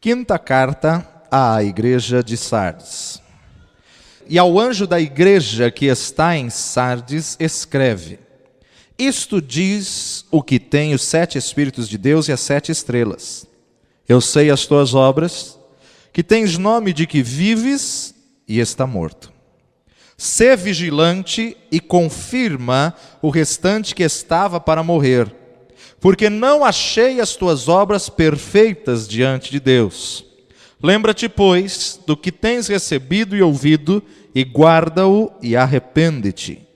Quinta carta à igreja de Sardes. E ao anjo da igreja que está em Sardes escreve: Isto diz o que tem os 7 Espíritos de Deus e as 7 estrelas. Eu sei as tuas obras, que tens nome de que vives e está morto. Sê vigilante e confirma o restante que estava para morrer, porque não achei as tuas obras perfeitas diante de Deus. Lembra-te, pois, do que tens recebido e ouvido, e guarda-o e arrepende-te.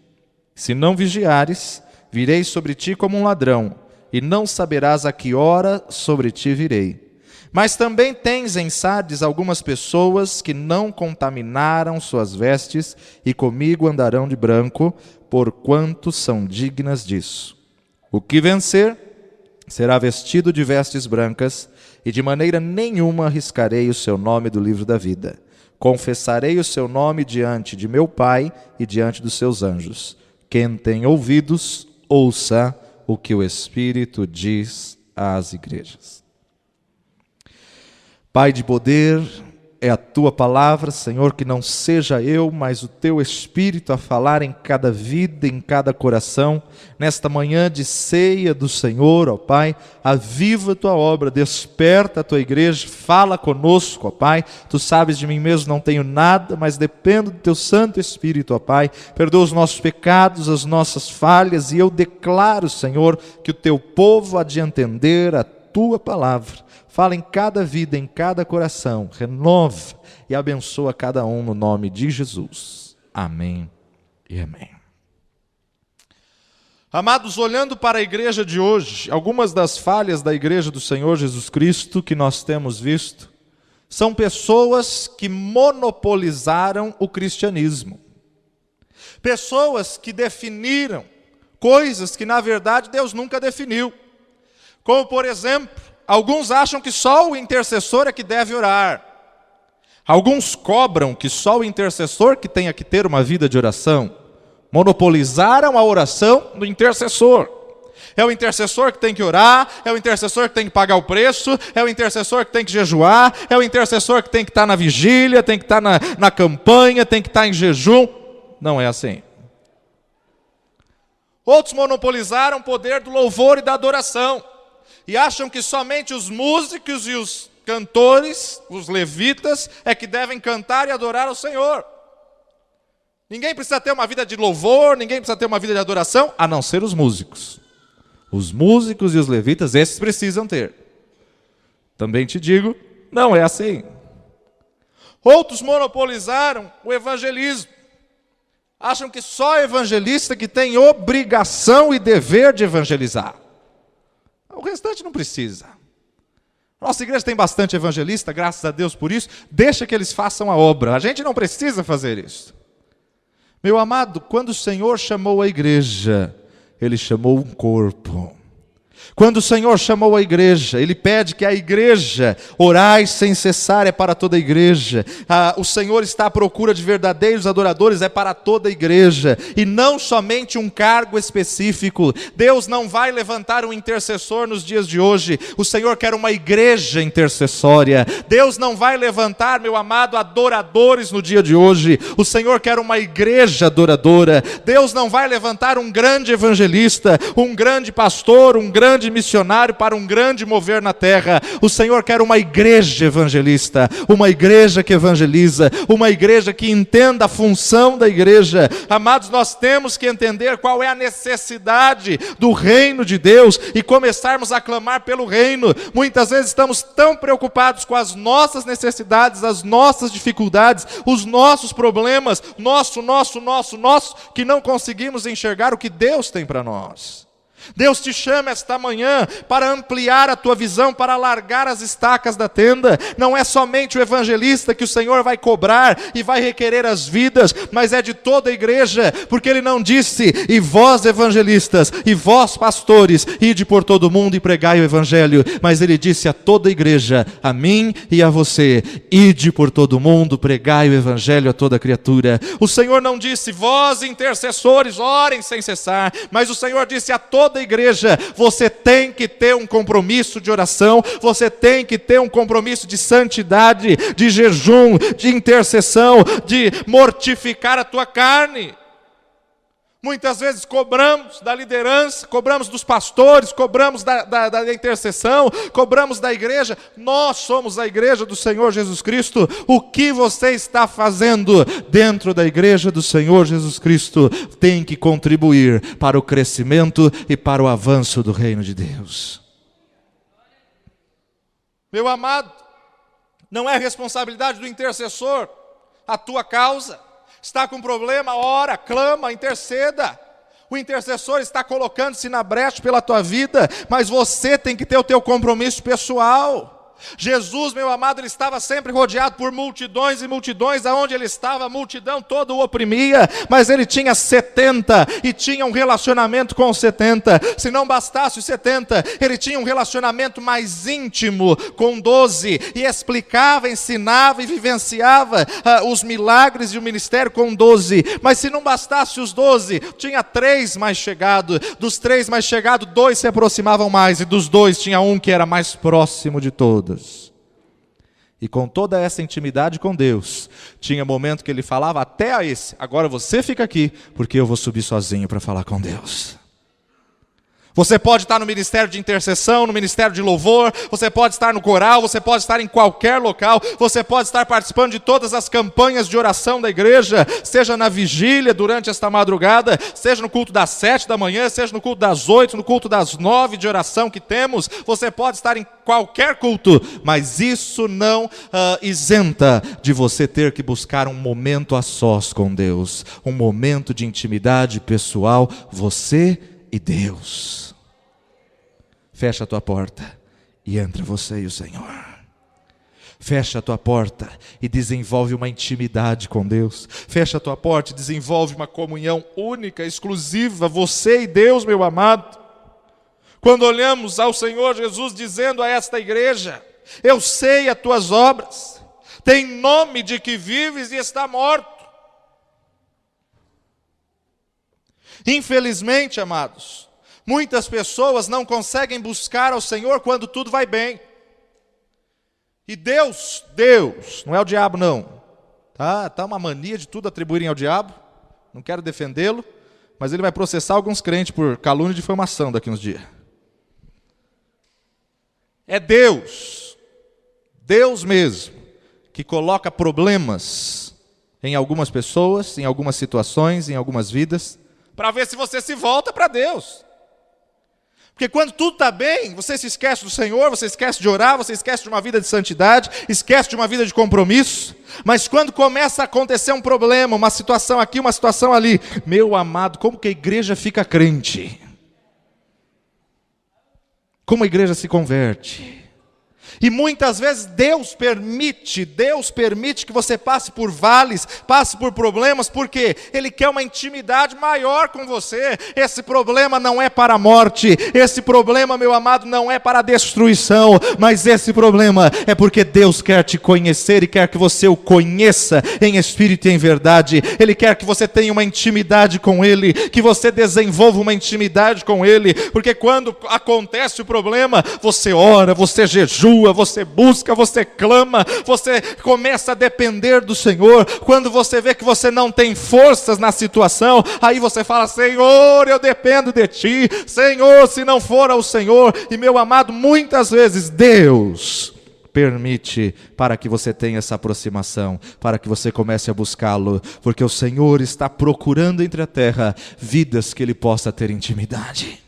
Se não vigiares, virei sobre ti como um ladrão, e não saberás a que hora sobre ti virei. Mas também tens em Sardes algumas pessoas que não contaminaram suas vestes, e comigo andarão de branco, porquanto são dignas disso. O que vencer será vestido de vestes brancas, e de maneira nenhuma arriscarei o seu nome do livro da vida. Confessarei o seu nome diante de meu Pai e diante dos seus anjos. Quem tem ouvidos, ouça o que o Espírito diz às igrejas. Pai de poder, é a tua palavra, Senhor, que não seja eu, mas o teu Espírito a falar em cada vida, em cada coração, nesta manhã de ceia do Senhor, ó Pai. Aviva a tua obra, desperta a tua igreja, fala conosco, ó Pai. Tu sabes, de mim mesmo não tenho nada, mas dependo do teu Santo Espírito, ó Pai. Perdoa os nossos pecados, as nossas falhas, e eu declaro, Senhor, que o teu povo há de entender a tua palavra. Fala em cada vida, em cada coração, renova e abençoa cada um no nome de Jesus. Amém e amém. Amados, olhando para a igreja de hoje, algumas das falhas da igreja do Senhor Jesus Cristo que nós temos visto, são pessoas que monopolizaram o cristianismo. Pessoas que definiram coisas que na verdade Deus nunca definiu. Como por exemplo, alguns acham que só o intercessor é que deve orar. Alguns cobram que só o intercessor que tenha que ter uma vida de oração. Monopolizaram a oração do intercessor. É o intercessor que tem que orar, é o intercessor que tem que pagar o preço, é o intercessor que tem que jejuar, é o intercessor que tem que estar na vigília, tem que estar na campanha, tem que estar em jejum. Não é assim. Outros monopolizaram o poder do louvor e da adoração. E acham que somente os músicos e os cantores, os levitas, é que devem cantar e adorar ao Senhor. Ninguém precisa ter uma vida de louvor, ninguém precisa ter uma vida de adoração, a não ser os músicos. Os músicos e os levitas, esses precisam ter. Também te digo, não é assim. Outros monopolizaram o evangelismo. Acham que só evangelista que tem obrigação e dever de evangelizar. O restante não precisa. Nossa igreja tem bastante evangelista, graças a Deus por isso. Deixa que eles façam a obra. A gente não precisa fazer isso. Meu amado, quando o Senhor chamou a igreja, Ele chamou um corpo. Quando o Senhor chamou a igreja, Ele pede que a igreja orai sem cessar, é para toda a igreja. O Senhor está à procura de verdadeiros adoradores, é para toda a igreja. E não somente um cargo específico. Deus não vai levantar um intercessor nos dias de hoje. O Senhor quer uma igreja intercessória. Deus não vai levantar, meu amado, adoradores no dia de hoje. O Senhor quer uma igreja adoradora. Deus não vai levantar um grande evangelista, um grande pastor, um grande missionário para um grande mover na terra. O Senhor quer uma igreja evangelista, uma igreja que evangeliza, uma igreja que entenda a função da igreja. Amados, nós temos que entender qual é a necessidade do reino de Deus e começarmos a clamar pelo reino. Muitas vezes estamos tão preocupados com as nossas necessidades, as nossas dificuldades, os nossos problemas, nosso, que não conseguimos enxergar o que Deus tem para nós. Deus te chama esta manhã para ampliar a tua visão, para alargar as estacas da tenda. Não é somente o evangelista que o Senhor vai cobrar e vai requerer as vidas, mas é de toda a igreja, porque Ele não disse: e vós evangelistas, e vós pastores, ide por todo o mundo e pregai o evangelho, mas Ele disse a toda a igreja, a mim e a você: ide por todo o mundo, pregai o evangelho a toda criatura. O Senhor não disse: vós intercessores, orem sem cessar, mas o Senhor disse a toda toda a igreja, você tem que ter um compromisso de oração, você tem que ter um compromisso de santidade, de jejum, de intercessão, de mortificar a tua carne. Muitas vezes cobramos da liderança, cobramos dos pastores, cobramos da intercessão, cobramos da igreja. Nós somos a igreja do Senhor Jesus Cristo. O que você está fazendo dentro da igreja do Senhor Jesus Cristo tem que contribuir para o crescimento e para o avanço do reino de Deus. Meu amado, não é responsabilidade do intercessor a tua causa. Está com problema, ora, clama, interceda. O intercessor está colocando-se na brecha pela tua vida, mas você tem que ter o teu compromisso pessoal. Jesus, meu amado, ele estava sempre rodeado por multidões e multidões. Aonde ele estava, a multidão toda o oprimia, mas ele tinha 70 e tinha um relacionamento com os 70. Se não bastasse os 70, ele tinha um relacionamento mais íntimo com 12 e explicava, ensinava e vivenciava os milagres e o ministério com 12. Mas se não bastasse os 12, tinha 3 mais chegados. Dos 3 mais chegados, 2 se aproximavam mais, e dos 2 tinha um que era mais próximo de todos. E com toda essa intimidade com Deus, tinha momento que ele falava até a esse: agora você fica aqui, porque eu vou subir sozinho para falar com Deus. Você pode estar no ministério de intercessão, no ministério de louvor, você pode estar no coral, você pode estar em qualquer local, você pode estar participando de todas as campanhas de oração da igreja, seja na vigília durante esta madrugada, seja no culto das 7 da manhã, seja no culto das 8, no culto das 9 de oração que temos. Você pode estar em qualquer culto, mas isso não isenta de você ter que buscar um momento a sós com Deus, um momento de intimidade pessoal, você e Deus. Fecha a tua porta e entra você e o Senhor. Fecha a tua porta e desenvolve uma intimidade com Deus. Fecha a tua porta e desenvolve uma comunhão única, exclusiva, você e Deus, meu amado. Quando olhamos ao Senhor Jesus dizendo a esta igreja: eu sei as tuas obras, tem nome de que vives e está morto. Infelizmente, amados, muitas pessoas não conseguem buscar ao Senhor quando tudo vai bem. E Deus, não é o diabo não. Tá uma mania de tudo atribuírem ao diabo. Não quero defendê-lo, mas ele vai processar alguns crentes por calúnia e difamação daqui uns dias. É Deus mesmo, que coloca problemas em algumas pessoas, em algumas situações, em algumas vidas, para ver se você se volta para Deus. Porque quando tudo está bem, você se esquece do Senhor, você esquece de orar, você esquece de uma vida de santidade, esquece de uma vida de compromisso. Mas quando começa a acontecer um problema, uma situação aqui, uma situação ali, meu amado, como que a igreja fica crente? Como a igreja se converte? E muitas vezes Deus permite que você passe por vales, passe por problemas, porque Ele quer uma intimidade maior com você. Esse problema não é para a morte, esse problema, meu amado, não é para a destruição, mas esse problema é porque Deus quer te conhecer e quer que você o conheça em espírito e em verdade. Ele quer que você tenha uma intimidade com Ele, que você desenvolva uma intimidade com Ele, porque quando acontece o problema, você ora, você jejua, você busca, você clama, você começa a depender do Senhor. Quando você vê que você não tem forças na situação, aí você fala: Senhor, eu dependo de Ti, Senhor, se não for ao Senhor. E meu amado, muitas vezes Deus permite para que você tenha essa aproximação, para que você comece a buscá-lo, porque o Senhor está procurando entre a terra vidas que Ele possa ter intimidade.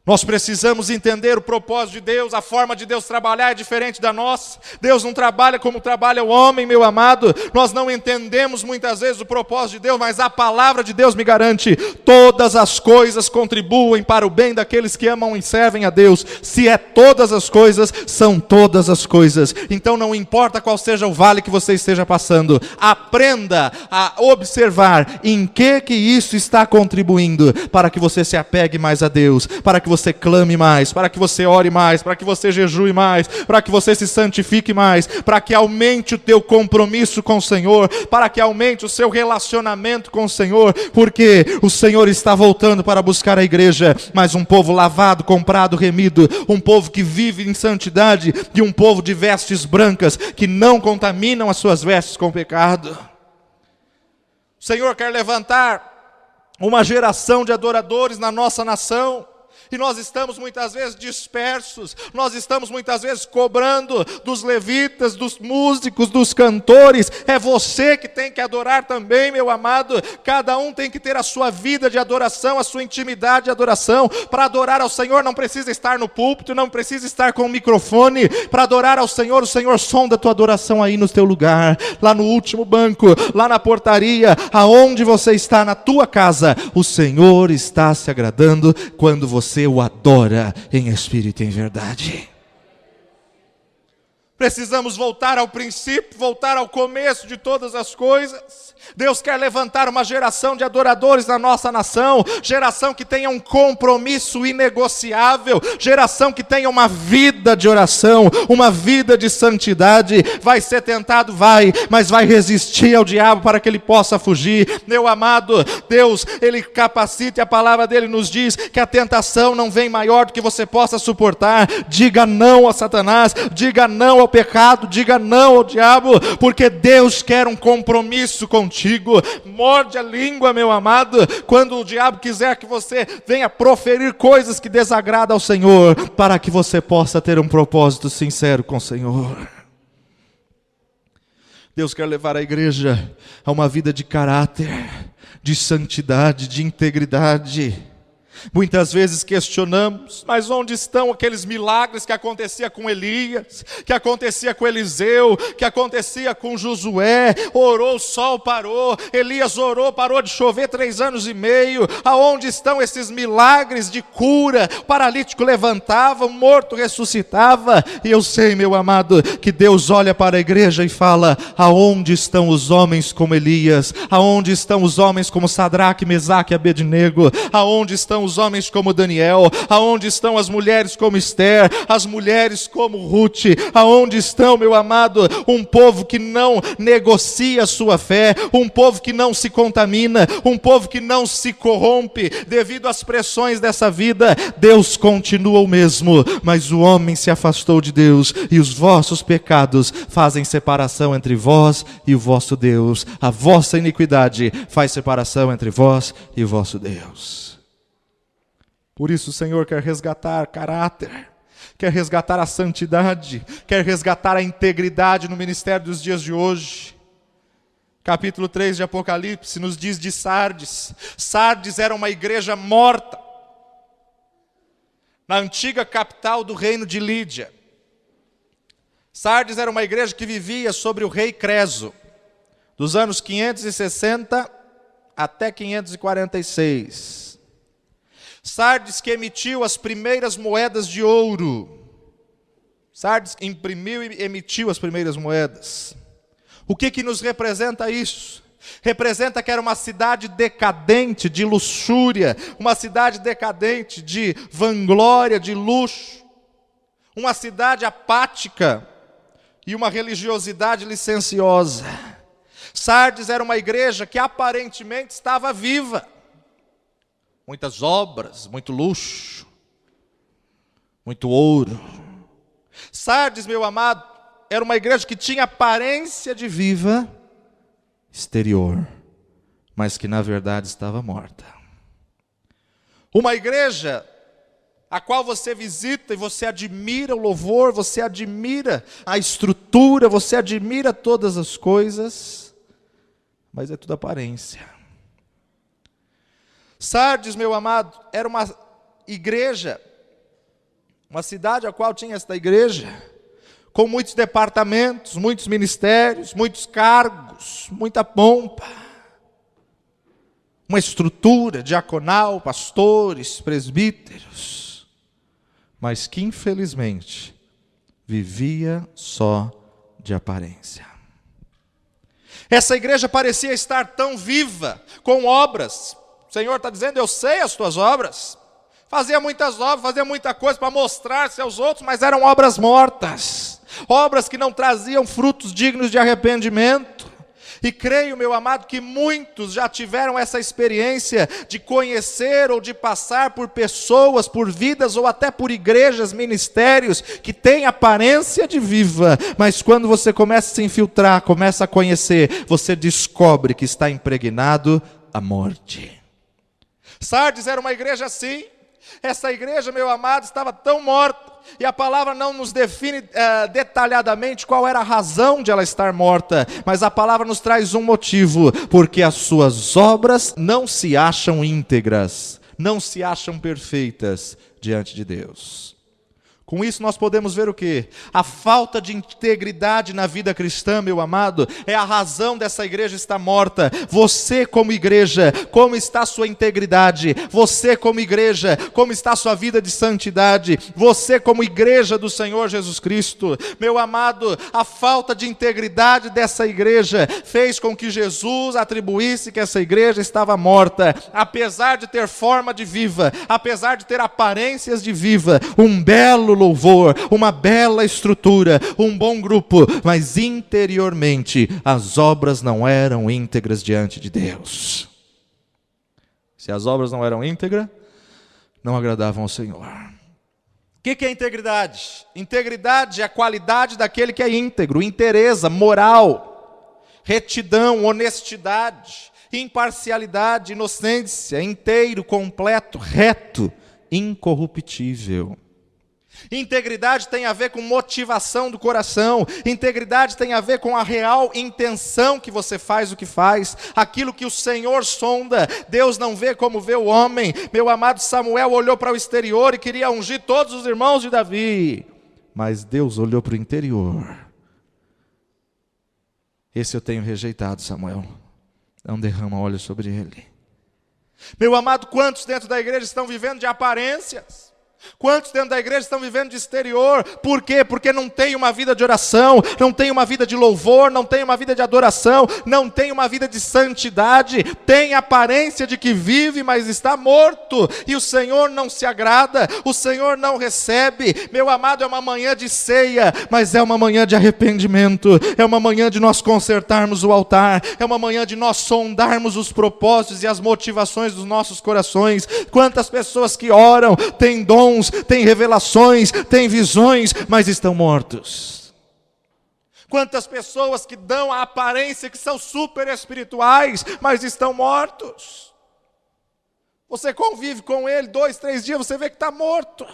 Nós precisamos entender o propósito de Deus, a forma de Deus trabalhar é diferente da nossa. Deus não trabalha como trabalha o homem, meu amado. Nós não entendemos muitas vezes o propósito de Deus, mas a palavra de Deus me garante: todas as coisas contribuem para o bem daqueles que amam e servem a Deus. Se é todas as coisas, são todas as coisas. Então não importa qual seja o vale que você esteja passando, aprenda a observar em que isso está contribuindo para que você se apegue mais a Deus, para que você clame mais, para que você ore mais, para que você jejue mais, para que você se santifique mais, para que aumente o teu compromisso com o Senhor, para que aumente o seu relacionamento com o Senhor, porque o Senhor está voltando para buscar a igreja, mas um povo lavado, comprado, remido, um povo que vive em santidade e um povo de vestes brancas, que não contaminam as suas vestes com pecado. O Senhor quer levantar uma geração de adoradores na nossa nação, e nós estamos muitas vezes dispersos, nós estamos muitas vezes cobrando dos levitas, dos músicos, dos cantores. É você que tem que adorar também, meu amado. Cada um tem que ter a sua vida de adoração, a sua intimidade de adoração. Para adorar ao Senhor não precisa estar no púlpito, não precisa estar com o microfone. Para adorar ao Senhor, o Senhor sonda a tua adoração aí no teu lugar, lá no último banco, lá na portaria, aonde você está, na tua casa. O Senhor está se agradando quando você o adora em espírito e em verdade. Precisamos voltar ao princípio, voltar ao começo de todas as coisas. Deus quer levantar uma geração de adoradores na nossa nação, geração que tenha um compromisso inegociável, geração que tenha uma vida de oração, uma vida de santidade. Vai ser tentado? Vai, mas vai resistir ao diabo para que ele possa fugir. Meu amado, Deus, Ele capacita, e a palavra dele nos diz que a tentação não vem maior do que você possa suportar. Diga não a Satanás, diga não ao pecado, diga não ao diabo, porque Deus quer um compromisso contigo. Morde a língua, meu amado, quando o diabo quiser que você venha proferir coisas que desagradam ao Senhor, para que você possa ter um propósito sincero com o Senhor. Deus quer levar a igreja a uma vida de caráter, de santidade, de integridade. Muitas vezes questionamos, mas onde estão aqueles milagres que acontecia com Elias, que acontecia com Eliseu, que acontecia com Josué? Orou, o sol parou. Elias orou, parou de chover 3 anos e meio. Aonde estão esses milagres de cura? O paralítico levantava, o morto ressuscitava. E eu sei, meu amado, que Deus olha para a igreja e fala: aonde estão os homens como Elias? Aonde estão os homens como Sadraque, Mesaque e Abednego? Aonde estão os homens como Daniel? Aonde estão as mulheres como Esther, as mulheres como Ruth? Aonde estão, meu amado, um povo que não negocia a sua fé, um povo que não se contamina, um povo que não se corrompe devido às pressões dessa vida? Deus continua o mesmo, mas o homem se afastou de Deus, e os vossos pecados fazem separação entre vós e o vosso Deus. A vossa iniquidade faz separação entre vós e o vosso Deus. Por isso o Senhor quer resgatar caráter, quer resgatar a santidade, quer resgatar a integridade no ministério dos dias de hoje. Capítulo 3 de Apocalipse nos diz de Sardes. Sardes era uma igreja morta, na antiga capital do reino de Lídia. Sardes era uma igreja que vivia sobre o rei Creso, dos anos 560 até 546. Sardes que emitiu as primeiras moedas de ouro. Sardes imprimiu e emitiu as primeiras moedas. O que nos representa isso? Representa que era uma cidade decadente de luxúria, uma cidade decadente de vanglória, de luxo, uma cidade apática e uma religiosidade licenciosa. Sardes era uma igreja que aparentemente estava viva. Muitas obras, muito luxo, muito ouro. Sardes, meu amado, era uma igreja que tinha aparência de viva exterior, mas que na verdade estava morta. Uma igreja a qual você visita e você admira o louvor, você admira a estrutura, você admira todas as coisas, mas é tudo aparência. Sardes, meu amado, era uma igreja, uma cidade a qual tinha esta igreja, com muitos departamentos, muitos ministérios, muitos cargos, muita pompa, uma estrutura diaconal, pastores, presbíteros, mas que infelizmente vivia só de aparência. Essa igreja parecia estar tão viva, com obras. O Senhor está dizendo: eu sei as tuas obras. fazia muitas obras, fazia muita coisa para mostrar-se aos outros, mas eram obras mortas, obras que não traziam frutos dignos de arrependimento. E creio, meu amado, que muitos já tiveram essa experiência de conhecer ou de passar por pessoas, por vidas ou até por igrejas, ministérios que têm aparência de viva, mas quando você começa a se infiltrar, começa a conhecer, você descobre que está impregnado a morte. Sardes era uma igreja assim. Essa igreja, meu amado, estava tão morta, e a palavra não nos define detalhadamente qual era a razão de ela estar morta, mas a palavra nos traz um motivo: porque as suas obras não se acham íntegras, não se acham perfeitas diante de Deus. Com isso nós podemos ver o quê? A falta de integridade na vida cristã, meu amado, é a razão dessa igreja estar morta. Você como igreja, como está a sua integridade? Você como igreja, como está a sua vida de santidade? Você como igreja do Senhor Jesus Cristo? Meu amado, a falta de integridade dessa igreja fez com que Jesus atribuísse que essa igreja estava morta. Apesar de ter forma de viva, apesar de ter aparências de viva, um belo louvor, uma bela estrutura, um bom grupo, mas interiormente as obras não eram íntegras diante de Deus. Se as obras não eram íntegras, não agradavam ao Senhor. O que é integridade? Integridade é a qualidade daquele que é íntegro, inteireza, moral, retidão, honestidade, imparcialidade, inocência, inteiro, completo, reto, incorruptível. Integridade tem a ver com motivação do coração. Integridade tem a ver com a real intenção que você faz o que faz, aquilo que o Senhor sonda. Deus não vê como vê o homem. Meu amado, Samuel olhou para o exterior e queria ungir todos os irmãos de Davi, mas Deus olhou para o interior. Esse eu tenho rejeitado, Samuel, não derrama óleo sobre ele. Meu amado, quantos dentro da igreja estão vivendo de aparências? Quantos dentro da igreja estão vivendo de exterior? Por quê? Porque não tem uma vida de oração, não tem uma vida de louvor, não tem uma vida de adoração, não tem uma vida de santidade, tem aparência de que vive, mas está morto, e o Senhor não se agrada, o Senhor não recebe. Meu amado, é uma manhã de ceia, mas é uma manhã de arrependimento, é uma manhã de nós consertarmos o altar, é uma manhã de nós sondarmos os propósitos e as motivações dos nossos corações. Quantas pessoas que oram, têm dom, têm revelações, têm visões, mas estão mortos. Quantas pessoas que dão a aparência que são super espirituais, mas estão mortos. Você convive com ele 2, 3 dias, você vê que está morto.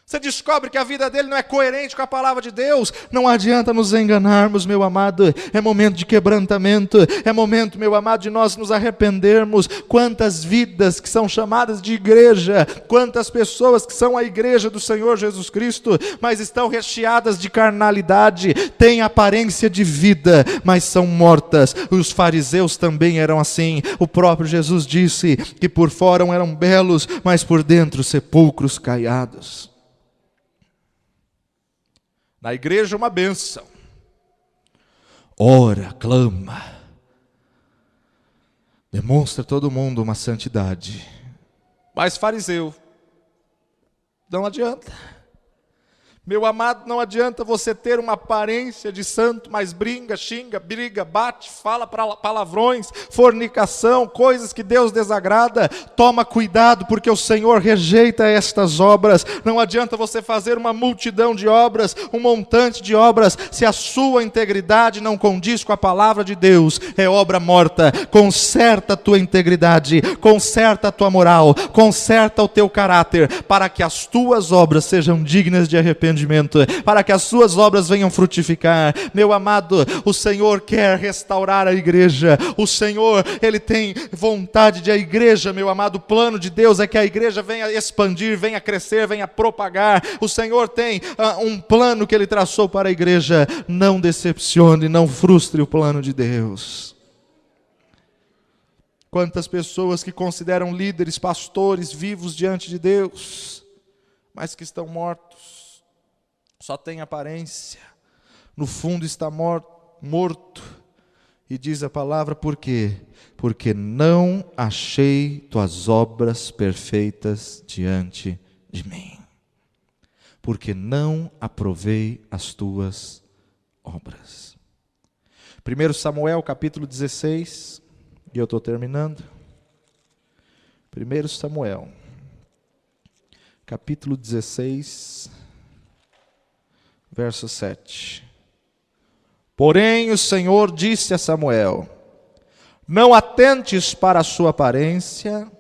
Você descobre que a vida dele não é coerente com a palavra de Deus. Não adianta nos enganarmos, meu amado. É momento de quebrantamento. É momento, meu amado, de nós nos arrependermos. Quantas vidas que são chamadas de igreja. Quantas pessoas que são a igreja do Senhor Jesus Cristo, mas estão recheadas de carnalidade. Têm aparência de vida, mas são mortas. Os fariseus também eram assim. O próprio Jesus disse que por fora eram belos, mas por dentro sepulcros caiados. Na igreja uma bênção. Ora, clama. Demonstra todo mundo uma santidade. Mas fariseu, não adianta. Meu amado, não adianta você ter uma aparência de santo, mas brinca, xinga, briga, bate, fala palavrões, fornicação, coisas que Deus desagrada. Toma cuidado, porque o Senhor rejeita estas obras. Não adianta você fazer uma multidão de obras, um montante de obras, se a sua integridade não condiz com a palavra de Deus, é obra morta. Conserta a tua integridade, conserta a tua moral, conserta o teu caráter, para que as tuas obras sejam dignas de arrependimento, para que as suas obras venham frutificar. Meu amado, o Senhor quer restaurar a igreja. O Senhor, Ele tem vontade de a igreja, meu amado, o plano de Deus é que a igreja venha expandir, venha crescer, venha propagar. O Senhor tem um plano que Ele traçou para a igreja. Não decepcione, não frustre o plano de Deus. Quantas pessoas que consideram líderes, pastores vivos diante de Deus, mas que estão mortos. Só tem aparência, no fundo está morto, E diz a palavra, por quê? Porque não achei tuas obras perfeitas diante de mim. Porque não aprovei as tuas obras. 1 Samuel capítulo 16, e eu estou terminando. 1 Samuel, capítulo 16, verso 7. Porém o Senhor disse a Samuel: não atentes para a sua aparência,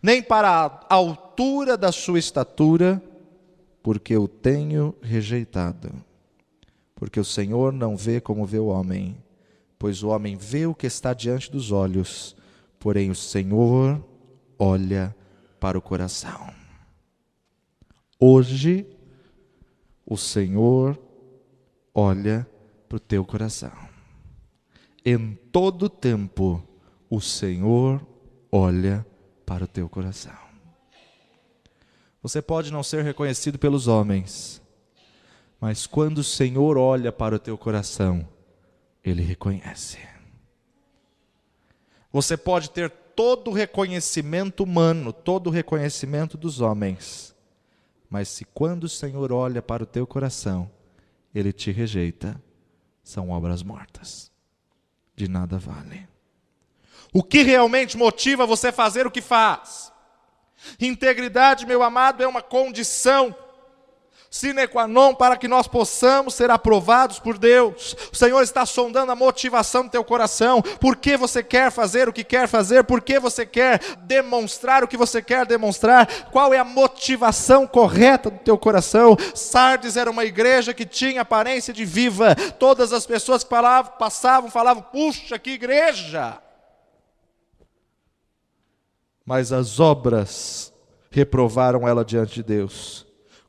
nem para a altura da sua estatura, porque eu tenho rejeitado. Porque o Senhor não vê como vê o homem, pois o homem vê o que está diante dos olhos, porém o Senhor olha para o coração. Hoje, o Senhor olha para o teu coração. Em todo tempo, o Senhor olha para o teu coração. Você pode não ser reconhecido pelos homens, mas quando o Senhor olha para o teu coração, Ele reconhece. Você pode ter todo o reconhecimento humano, todo o reconhecimento dos homens, mas se quando o Senhor olha para o teu coração, Ele te rejeita, são obras mortas, de nada vale. O que realmente motiva você a fazer o que faz? Integridade, meu amado, é uma condição sine qua non para que nós possamos ser aprovados por Deus. O Senhor está sondando a motivação do teu coração. Por que você quer fazer o que quer fazer? Por que você quer demonstrar o que você quer demonstrar? Qual é a motivação correta do teu coração? Sardes era uma igreja que tinha aparência de viva. Todas as pessoas que passavam, falavam, puxa, que igreja! Mas as obras reprovaram ela diante de Deus.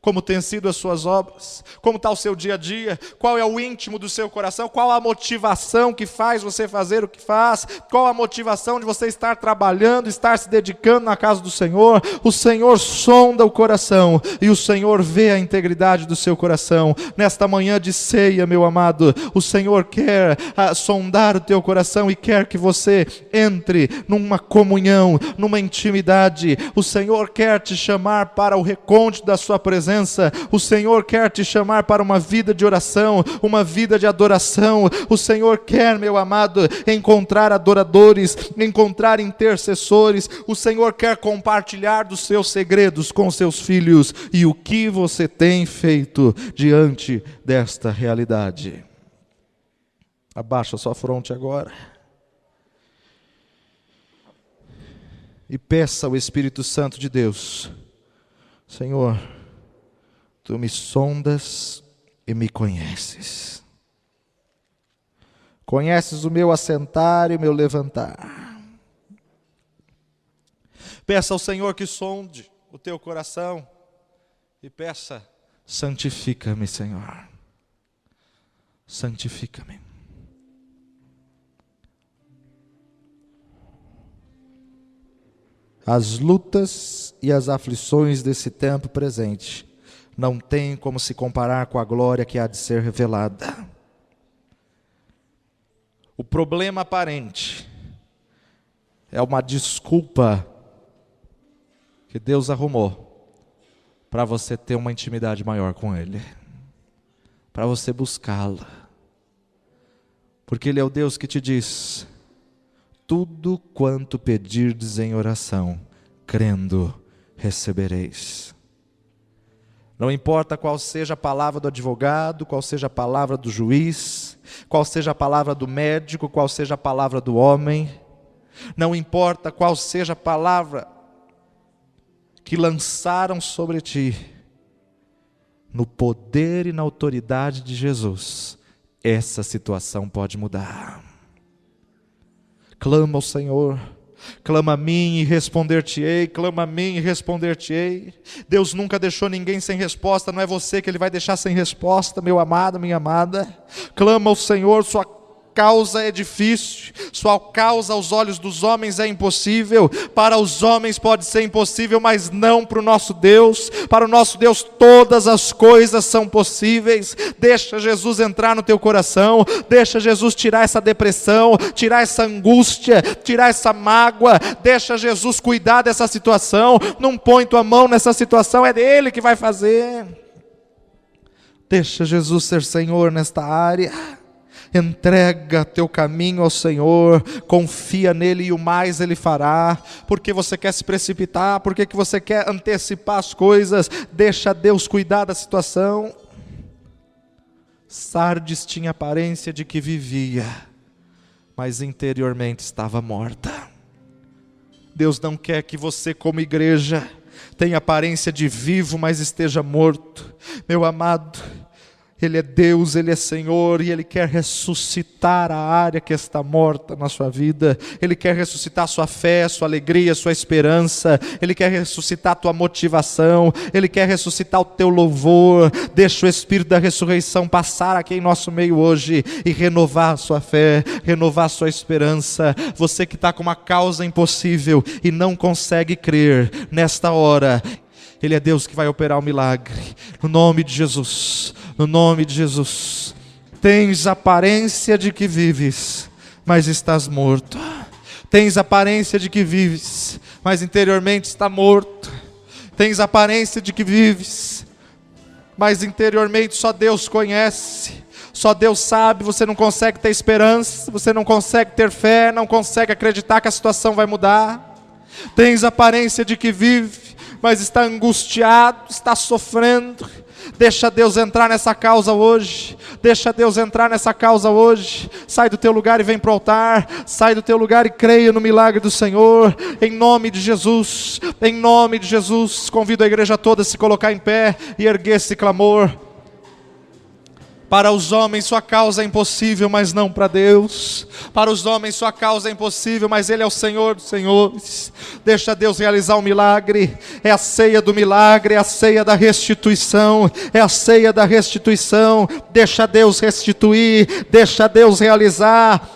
Como têm sido as suas obras? Como está o seu dia a dia? Qual é o íntimo do seu coração? Qual a motivação que faz você fazer o que faz? Qual a motivação de você estar trabalhando, estar se dedicando na casa do Senhor? O Senhor sonda o coração e o Senhor vê a integridade do seu coração. Nesta manhã de ceia, meu amado, o Senhor quer sondar o teu coração e quer que você entre numa comunhão, numa intimidade. O Senhor quer te chamar para o recôndito da sua presença. O Senhor quer te chamar para uma vida de oração, uma vida de adoração. O Senhor quer, meu amado, encontrar adoradores, encontrar intercessores. O Senhor quer compartilhar dos seus segredos com seus filhos. E o que você tem feito diante desta realidade? Abaixa sua fronte agora e peça ao Espírito Santo de Deus: Senhor, Tu me sondas e me conheces. Conheces o meu assentar e o meu levantar. Peça ao Senhor que sonde o teu coração e peça: santifica-me, Senhor. Santifica-me. As lutas e as aflições desse tempo presente não tem como se comparar com a glória que há de ser revelada. O problema aparente é uma desculpa que Deus arrumou para você ter uma intimidade maior com Ele, para você buscá-lo, porque Ele é o Deus que te diz: tudo quanto pedirdes em oração, crendo, recebereis. Não importa qual seja a palavra do advogado, qual seja a palavra do juiz, qual seja a palavra do médico, qual seja a palavra do homem, não importa qual seja a palavra que lançaram sobre ti, no poder e na autoridade de Jesus, essa situação pode mudar. Clama ao Senhor. Clama a mim e responder-te-ei, clama a mim e responder-te-ei. Deus nunca deixou ninguém sem resposta, não é você que Ele vai deixar sem resposta, meu amado, minha amada. Clama ao Senhor, sua causa é difícil, sua causa aos olhos dos homens é impossível. Para os homens pode ser impossível, mas não para o nosso Deus. Para o nosso Deus todas as coisas são possíveis. Deixa Jesus entrar no teu coração, deixa Jesus tirar essa depressão, tirar essa angústia, tirar essa mágoa, deixa Jesus cuidar dessa situação. Não põe tua mão nessa situação, é dele que vai fazer. Deixa Jesus ser Senhor nesta área. Entrega teu caminho ao Senhor, confia nele e o mais ele fará. Por que você quer se precipitar? Por que você quer antecipar as coisas? Deixa Deus cuidar da situação. Sardes tinha aparência de que vivia, mas interiormente estava morta. Deus não quer que você, como igreja, tenha aparência de vivo, mas esteja morto. Meu amado, Ele é Deus, Ele é Senhor, e Ele quer ressuscitar a área que está morta na sua vida. Ele quer ressuscitar a sua fé, a sua alegria, a sua esperança. Ele quer ressuscitar a tua motivação. Ele quer ressuscitar o teu louvor. Deixa o Espírito da ressurreição passar aqui em nosso meio hoje e renovar a sua fé, renovar a sua esperança. Você que está com uma causa impossível e não consegue crer, nesta hora, Ele é Deus que vai operar o milagre. No nome de Jesus. No nome de Jesus. Tens aparência de que vives, mas estás morto. Tens aparência de que vives, mas interiormente está morto. Tens aparência de que vives, mas interiormente só Deus conhece. Só Deus sabe. Você não consegue ter esperança, você não consegue ter fé, não consegue acreditar que a situação vai mudar. Tens aparência de que vive, mas está angustiado, está sofrendo. Deixa Deus entrar nessa causa hoje. Deixa Deus entrar nessa causa hoje. Sai do teu lugar e vem para o altar. Sai do teu lugar e creia no milagre do Senhor. Em nome de Jesus. Em nome de Jesus. Convido a igreja toda a se colocar em pé e erguer esse clamor. Para os homens sua causa é impossível, mas não para Deus. Para os homens sua causa é impossível, mas Ele é o Senhor dos senhores. Deixa Deus realizar o milagre. É a ceia do milagre, é a ceia da restituição. É a ceia da restituição. Deixa Deus restituir, deixa Deus realizar.